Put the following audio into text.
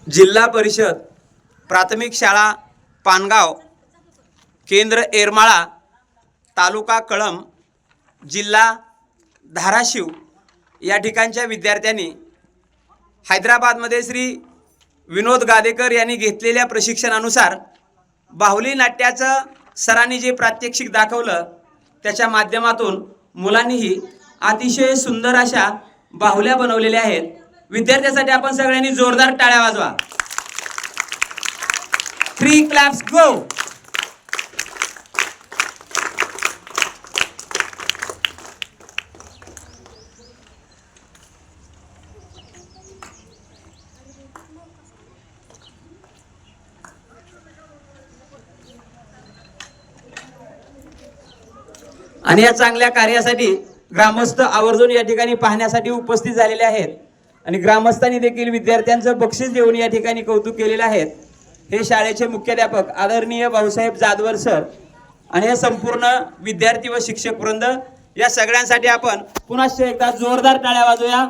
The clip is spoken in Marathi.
जिल्हा परिषद प्राथमिक शाळा पानगाव, केंद्र एरमाळा, तालुका कळंब, जिल्हा धाराशिव या ठिकाणच्या विद्यार्थ्यांनी हैदराबादमध्ये श्री विनोद गादेकर यांनी घेतलेल्या प्रशिक्षणानुसार बाहुली नाट्याचं सरांनी जे प्रात्यक्षिक दाखवलं त्याच्या माध्यमातून मुलांनीही अतिशय सुंदर अशा बाहुल्या बनवलेल्या आहेत। विद्यार्थ्यांसाठी आपण सगळ्यांनी जोरदार टाळ्या वाजवा। 3 क्लॅप्स गो। आणि या चांगल्या कार्यासाठी ग्रामस्थ आवर्जून या ठिकाणी पाहण्यासाठी उपस्थित झालेले आहेत आणि ग्रामस्थांनी देखील विद्यार्थ्यांचं बक्षीस देऊन या ठिकाणी कौतुक केलेले आहेत। हे शाळेचे मुख्याध्यापक आदरणीय भाऊसाहेब जाधवर सर आणि हे संपूर्ण विद्यार्थी व शिक्षक वृंद या सगळ्यांसाठी आपण पुन्हा एकदा जोरदार टाळ्या वाजवूया।